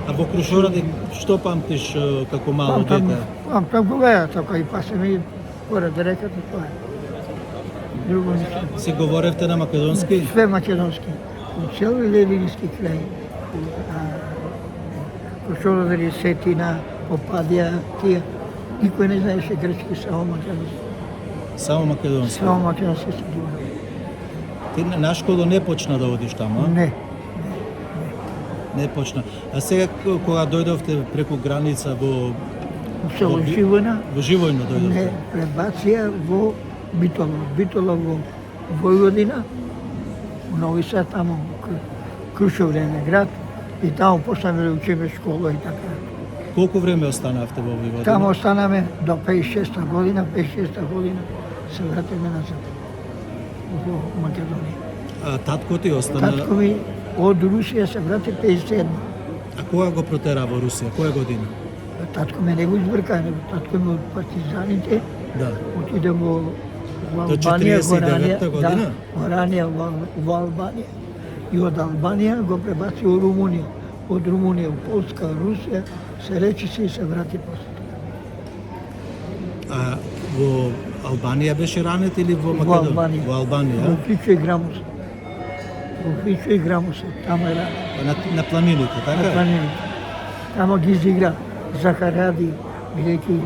А во Крушоради што памтиш како мало дете? Памтам го беа, така и пасеме и поред реката, тоа е. Друго ништо. Си говоревте на македонски? Све македонски. У цели Левински крај. Крушоради, Сетина, Попадија, тие. Никој не знаеше грчки, само македонски. Само македонски. Само македонски се говори. Ти на школа не почна да одиш таму, а? Не. Не почна. А сега кога дојдовте преку граница во Село Живојна, во Живојно не, дојдовте? пребација во Битола. Битола во Војводина, у Нови Сад, тамо, Крушовлен град, и тамо почнаме да учиме школа и така. Колку време останавте во Војводина? Тамо останаме до 56-та година, 56-та година се вратиме назад во Македонија. А татко ти остана? Татко ми од Русија се врати 57. А кога го протера во Русија? Која година? Татко ме не го избрка, него татко ми од партизаните Да. отиде во До Албанија, 49-та година? во Ранија во Албанија. И од Албанија го пребаци во Румунија. Од Румунија во Полска, Русија, се речи се и се врати после. А во Албанија беше ранет или во Во Македонија? Албанија. Во Албанија, Во а? Фичо и Грамус. Во Фичо и Грамус, тамо е ранет. На планините, На така? планините. Тамо ги изигра Захаради, бидејќи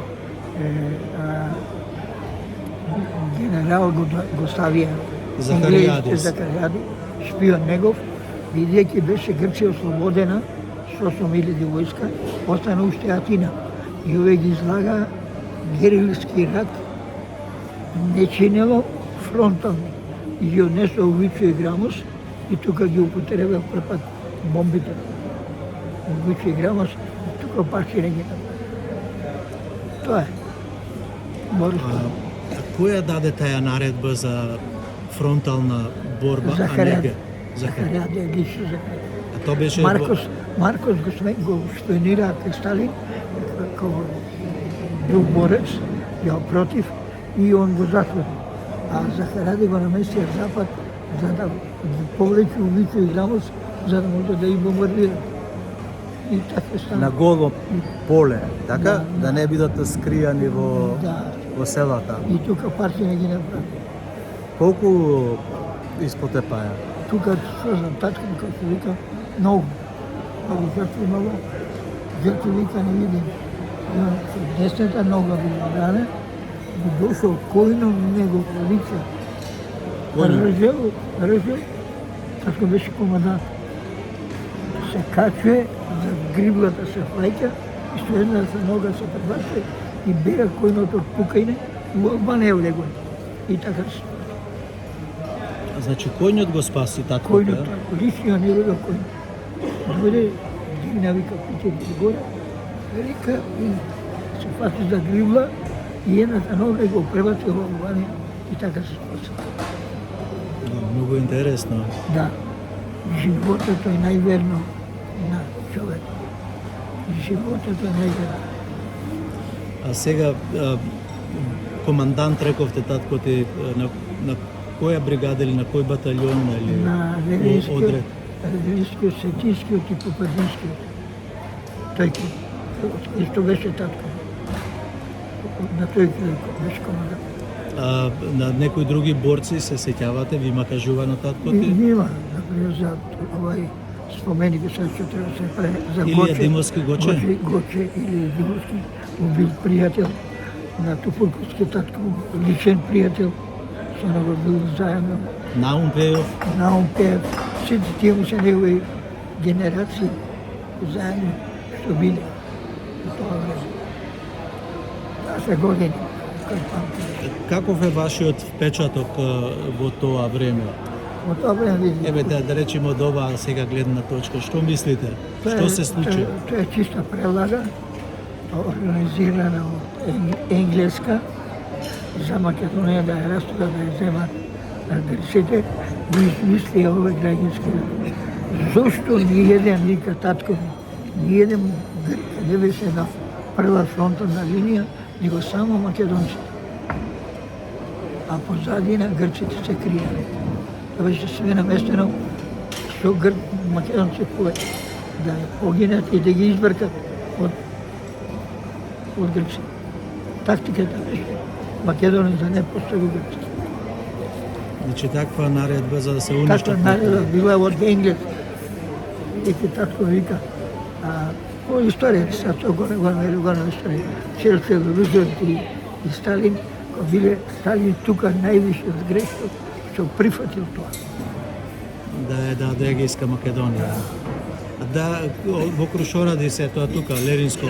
генерал го ставија Захариадис. Захариади, шпион негов, бидејќи беше Грција ослободена со 8.000 војска, остана уште Атина. И овие ги излага герилски рат не чинело фронтално и ги однесо у Вичо и Грамос и тука ги употребил препад бомбите. У Вичо и Грамос и тука паши не ги направи. Тоа е. Борис Која даде таа наредба за фронтална борба, а не Захарјаде. ге? Захарјаде, лично Захарјаде. А тоа беше Маркос го споменира кај Сталин како бил борец, ја против и он го затвори. А Захарјаде го наместија Запад за да повлече у Вичо и Грамос, за да може да ги бомбардира. И така стана. на голо поле, така? Да. Да не бидат скријани во селата. И тука партија не ги направи. Колку испотепаја? Тука, што знам, татко ми како се вика, многу жртви имало, жртви вика не видим. Со десната нога би ране, би дошол којно него лице. Ржел, татко беше командант. Се качуе, за гриблата се фаќа, и со едната нога се пребачува и бега којното пукајне, у Албанија влегува. И така се Значи коњот го спаси татко. којното, лично не го кој. Дојде, дигна вика пичерите горе, вика и се фати за грибла и едната нога го пребаци во Албанија и така се спаси. Многу интересно. Да, животот е најверно на човек. Животот е најверно. А сега командант рековте татко ти на која бригада или на кој батальон или На одред? Левинскиот, Сетинскиот и Попадинскиот. Тој исто беше татко. На тој беше командант. А на некои други борци се сеќавате, ви ма кажува на татко И ти? нема, например, за овај спомени би сега што треба да се прави за Илија Димовски Гоче? Гоче или Димовски, бил пријател на Тупурковски татко, личен пријател, со него бил заедно. Наум Пејов? Наум Пеев, сите тие му се негови генерации заедно што биле во тоа време. Таа се години, кој памти. Каков е вашиот впечаток во тоа време? Во тоа време види. Еве да речеме од оваа сега гледна точка, што мислите? Што се случи? Тоа е чиста превлага, организирана од Енглеска, за Македонија да ја растурат, да ја земат грците, го измислија овој граѓански рат. Зошто ни еден, вика татко ми, ни еден грк не беше на прва фронтна линија, него само македонците. А позадина грците се кријали. Тоа беше све наместено со грк македонци повеќе, да погинат и да ги избркат од грците. Тактиката беше Македонија да не постави грците. Значи таква наредба за да се Таква уништат. наредба била од Енглес. Еки татко вика, по историја, сега тоа го на историја, Черчил, Рузвелт и Сталин, кога биле Сталин тука највише од грешкот, што прифатил тоа. Да ги иска Македонија. Да, во Крушоради се тоа тука, Леринско,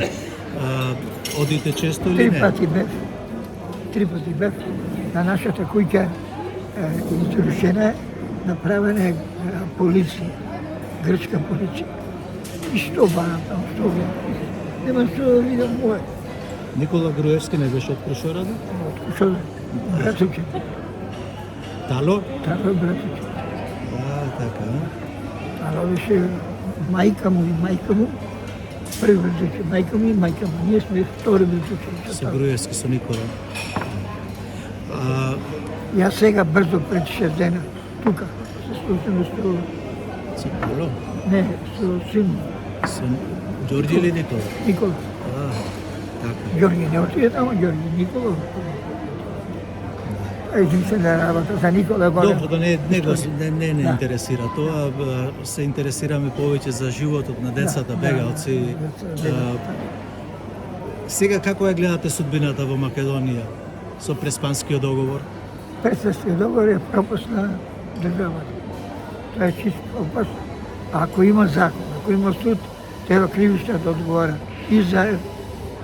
одите често или Три не? пати бев. На нашата куќа изрушена, направена е полиција, грчка полиција. И што барам таму, што видам? Нема што да видам моје. Никола Груевски не беше од Крушоради? Што да? Братуче. Тало? Тало братуче. Така. Тало беше мајка му и мајка му. Први братуче, мајка му и мајка му. Ние сме втори братуче. Со Груевски, со Никола. Јас сега брзо пред 6 дена, тука, се случено со... Со Павло? Не, со син Со Ѓорѓи или Никола? Никола. Така. Ѓорѓи не отиде тамо, Ѓорѓи Никола. Единствена работа за Никола горе. Добро, да не Да. интересира тоа, се интересираме повеќе за животот на децата, бегалци. Сега како ја гледате судбината во Македонија со Преспанскиот договор? Преспанскиот договор е пропаст на државата. Тоа е чист пропаст. Ако има закон, ако има суд, треба кривишта да одговара. И Заев,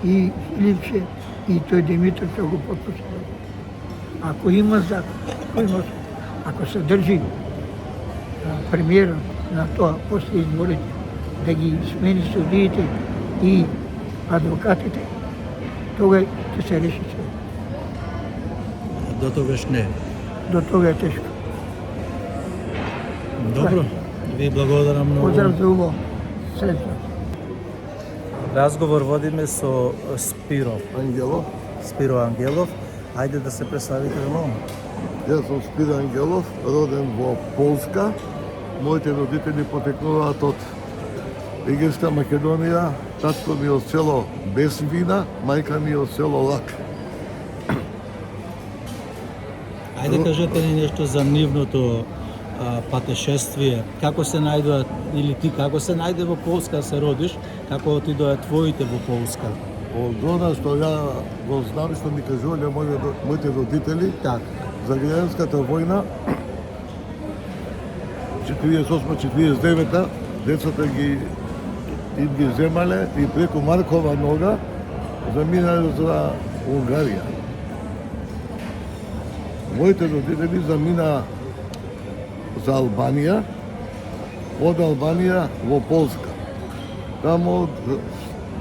и Филипче, и тој Димитар ќе го потпише. Ако има закон, ако се држи премиерот на тоа после изборите да ги смени судиите и адвокатите, тога ќе се реши се. До тогаш не. До тога е тешко. Добро. Ви благодарам многу. Поздрав за убаво. Среќна. Разговор водиме со Спиро Ангелов. Ангелов. Ајде да се представите малку. Јас сум Спиро Ангелов, роден во Полска. Моите родители потекнуваат од Егерска Македонија. Татко ми од село Бесвина, мајка ми од село Лак. Ајде кажете ни нешто за нивното патешествие. Како се најдоа, или ти како се најде во Полска, се родиш, како отидоа твоите во Полска? Од она што ја го знам, што ми кажувале моите родители Така. за граѓанската војна 48-49, децата ги земале и преку Маркова нога заминале за Унгарија. Моите родители замина за Албанија, од Албанија во Полска. Таму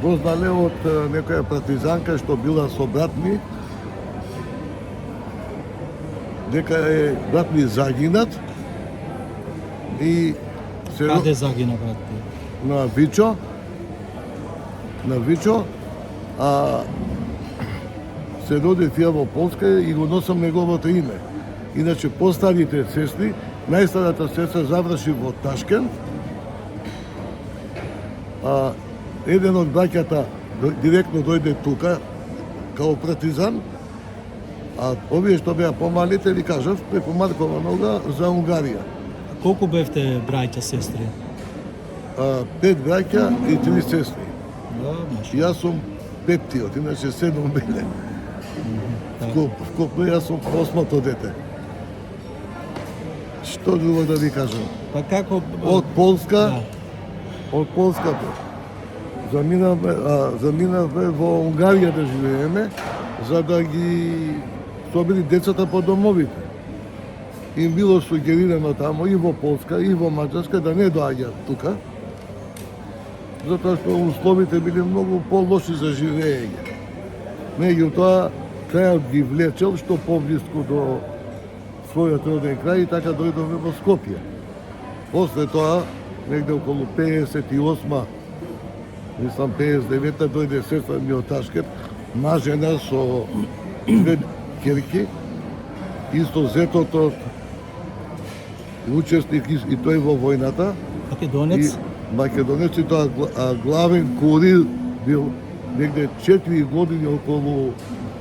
дознале од некоја партизанка што била со брат ми, дека е брат ми загинат и се Каде загина брат ти? на Вичо, а се родив ја во Полска и го носам неговото име. Иначе постарите сестри, најстарата сестра заврши во Ташкент, а еден од браќата директно дојде тука као партизан, а овие што беа помалите ви кажав преку Маркова нога за Унгарија. Колку бевте браќа, сестри? 5 браќа и 3 сестри. Да, маш. Јас сум петтиот, иначе 7 биле. Вкупно јас сум 8-то дете. Што друго да ви кажам? Па како Од Полска, Да. од Полска заминавме во Унгарија да живееме, за да ги собери децата по домовите. Им било сугерирано тамо и во Полска и во Маđarска да не доаѓаат тука, затоа што условите биле многу по-лоши за живење. Меѓутоа, крајот ги влечел што поблиску до својот роден крај и така дојдовме во Скопје. После тоа, негде околу 58, мислам 59-та, дојде сестра ми од Ташкент, мажена со две ќерки, исто зетото учесник и тој во војната. Македонец? И македонец и тоа главен курир бил негде 4 години околу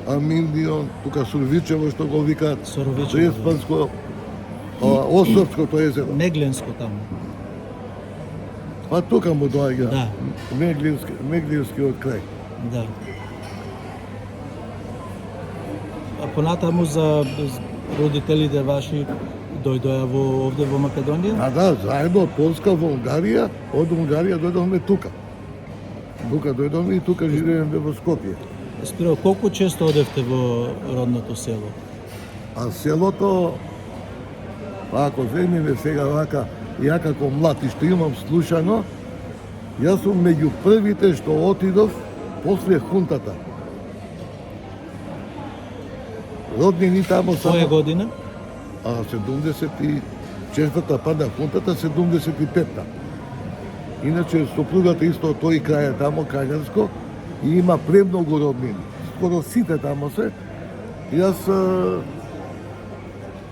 Аминдион, тука Сурвичево што го викаат, Сурвичево, Респанско, Осовското езеро. Мегленско таму. Па тука му доаѓа Да. Меглинскиот крај. Да. А понатаму за родителите ваши дојдоа овде во Македонија? А да, заедно од Полска во Унгарија, од Унгарија дојдовме тука. Тука дојдовме и тука живееме во Скопје. Спиро, колку често одевте во родното село? А селото, ако земеме сега вака, ја како млад и што имам слушано, јас сум меѓу првите што отидов после хунтата. Роднини тамо Која година? 74-та пада хунтата, 75-та. Иначе сопругата исто од тој крај е тамо, Кајнарско, и има премногу роднини. Скоро сите тамо се. Јас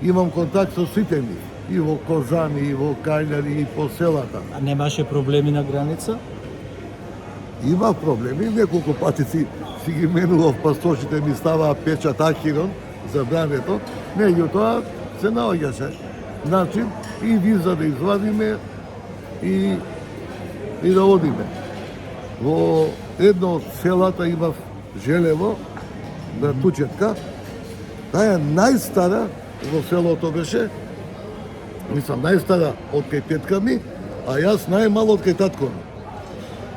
имам контакт со сите нив. И во Козани, и во Кајнари, и по селата. А немаше проблеми на граница? Има проблеми, неколку пати си ги менував пастошите, ми ставаа печат Ахирон за брането, меѓутоа се наоѓаше начин и виза да извадиме и да одиме. Во едно од селата имав Желево, на Тучетка, таа е најстара во селото беше, мислам најстара од кај тетка ми, а јас најмал од кај татко ми.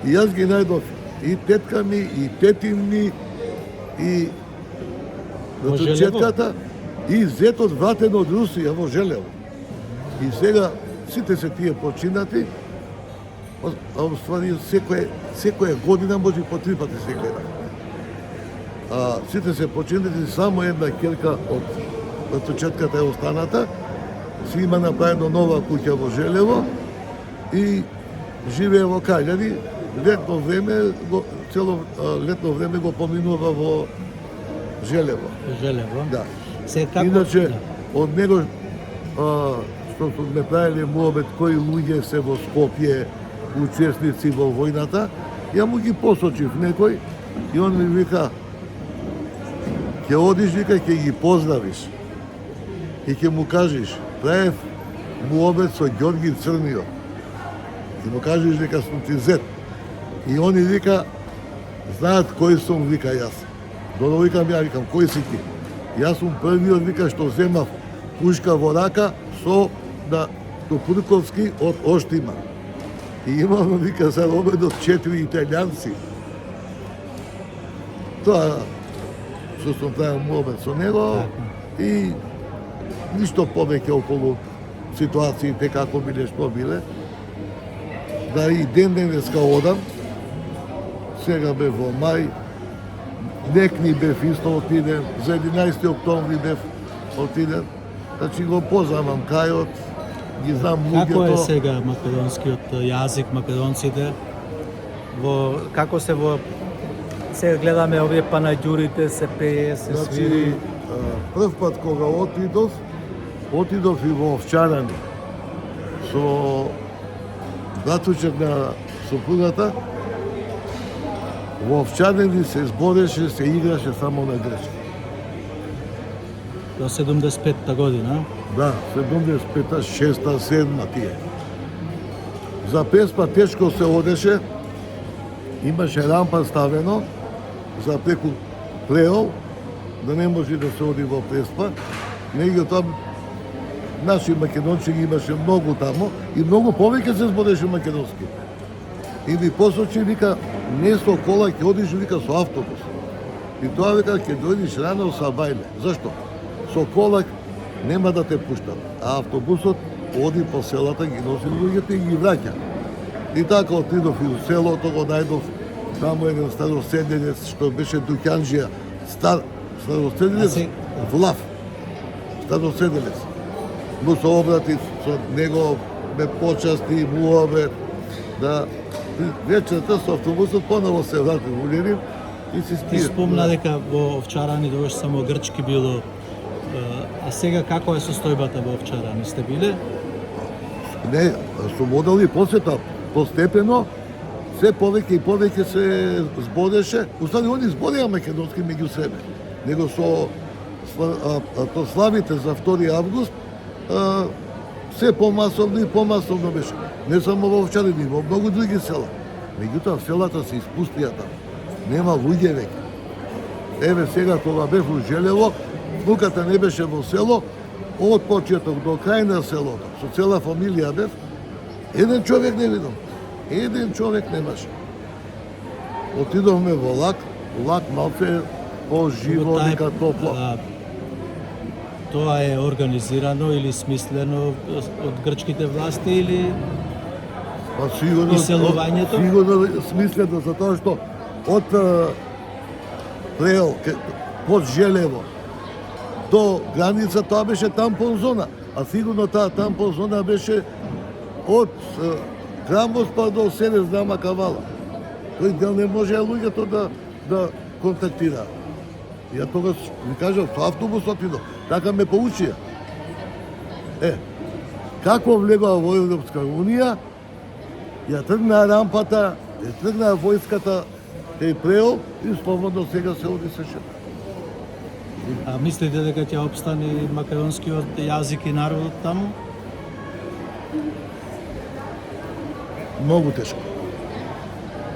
И јас ги најдов и тетка ми, и тетин ми, и Во на Желево? почетката и зетот вратен од Русија во Желево. И сега сите се тие починати, а уствари секоја година може по 3 пати секоја. Сите се починати, само една ќерка од почетката е останата. Си има направено нова куќа во Желево и живее во Кајлари. Летно време, цело летно време го поминува во Желево. Желево. Да. Се како Иначе, да. од него, што сме правили муабет кои луѓе се во Скопје, учесници во војната, ја му ги посочив некој и он ми вика, ќе одиш, вика, ќе ги поздравиш и ќе му кажеш, правев муабет со Ѓорги Црниот. И му кажеш дека сум ти зет. И они вика, знаат кој сум, вика јас. Додо викам, ја викам, кој си ти? Јас сум првиот, вика, што земав пушка во рака со на Топурковски од Оштима. И имам, вика, заробено 4 италијанци. Тоа што сум правил муабет со него и ништо повеќе околу ситуациите како биле, што биле. Да и денеска одам, сега бев во мај, некни бев исто отиден, за 11 октомври бев отиден, значи го познавам кајот, ги знам Како е луѓето. сега македонскиот јазик, македонците? Како се во сега гледаме овие панаѓурите, се пее, се свири. Значи, прв пат кога отидов и во Овчарани со братучет на сопругата. Во Овчарани се збореше, се играше само на грчки. До 75-та година. Да, 75-та, 6-та, 7-та тие. За Преспа тешко се одеше, имаше рампа ставено за преку Плеол, да не може да се оди во Преспа. Меѓутоа, наши македонци ги имаше многу тамо и многу повеќе се збореше македонски. И ми посочи, вика, не со кола, ќе одиш, вика, со автобус. И тоа вика, ќе дојдиш рано со бајле. Зашто? Со кола нема да те пуштат, а автобусот оди по селата, ги носи луѓето и ги враќа. И така отидов и у селото, го најдов таму еден староседелец, што беше дуќанџија, староседелец, влав, староседелец. Му се обрати со него, ме почасти, муабе, да вечерта со автобусот поново се врати во Улјерин и се Ти спие. спомна дека во Овчарани доваш само грчки било. А сега како е состојбата во Овчарани? Сте биле? Не, сум одел и посета, постепено, се повеќе и повеќе се збореше. Уствари, они збореа македонски меѓу себе. Него со славите за 2 август, се помасовно и помасовно беше. Не само во Овчарани, во многу други села. Меѓутоа, селата се испустија таму. Нема луѓе веќе. Еве сега кога бев во Желево, внуката не беше во село, од почеток до крај на селото, со цела фамилија бев, еден човек не видам. Еден човек немаше. Отидовме во лак малце по-живо, Тај, нека топло. Тоа е организирано или смислено од грчките власти или Па сигурно, Иселувањето? сигурно смислено за тоа што од Плеол, под Желево, до граница тоа беше тампон зона, а сигурно таа тампон зона беше од Крамбос па до Серес Дама Кавала. Тој дел не може луѓето да контактира. Ја тогаш ми кажав, со автобус отидов, така ме поучија. Како влегува во Европска Унија, ја тргнаа рампата, ја тргнаа војската, е Плеол и слободно сега се оди се шета. а мислите дека ќе опстане македонскиот јазик и народот таму? Многу тешко.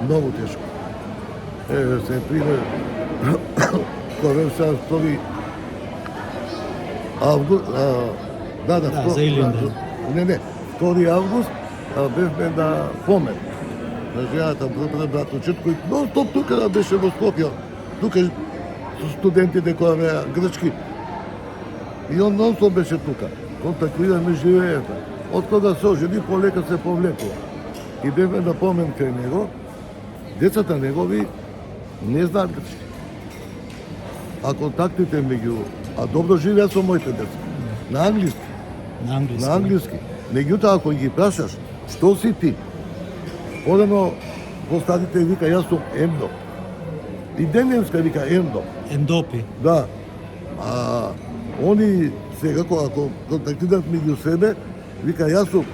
Многу тешко. Еве се пример, кога се 2 август, Да, за Илинден. Не, 2 август бевме на помен. На жената, братучет, кој non-стоп тука беше во Скопје. Тука со студентите кои беа грчки. И он нон-стоп беше тука. Контактираме живеето. Од кога се ожени, полека се повлекува. И бевме да помен кај него, децата негови не знаат грчки. А контактите а добро живеат со моите деца. На англиски. На англиски. Меѓутоа, ако ги прашаш, што си ти? Одено, во стадите вика, јас сум ендо. И денеска вика ендо. Ендопи. Да. А они сега кога контактираат меѓу себе, вика, јас сум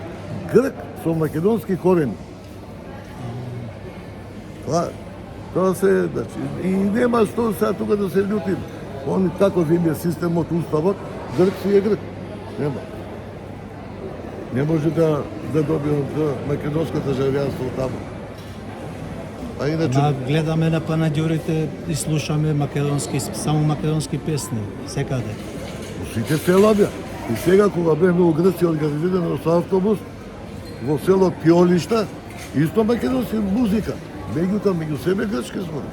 грк со македонски корени. Тоа се, значи, и нема што сега тука да се љутим. Они таков им е системот, уставот, грк си е грк. Нема. Не може да добие од македонското државјанство таму. А иначе... Гледаме на панадјорите и слушаме македонски, само македонски песни, секаде. Сите села беа. И сега кога бевме во Грција организирано со автобус, во село Пиолишта, исто македонски музика. Меѓутоа, меѓу себе грчки збори.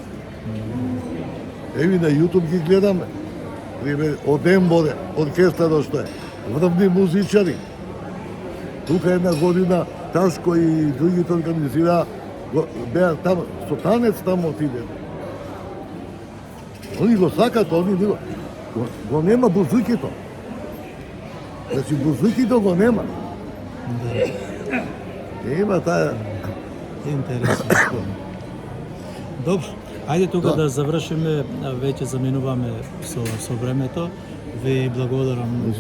Еви на YouTube ги гледаме. Пример, од Емборе, оркестарот што е. Врвни музичари. Тука една година Ташко и другите организираа, беа таму, со танец таму отиде. Они го сакат, они го нема бузукито. Значи бузукито го нема. Има таа... Интересно. Добро, ајде тука да завршиме, веќе заминуваме со времето. Ви благодарам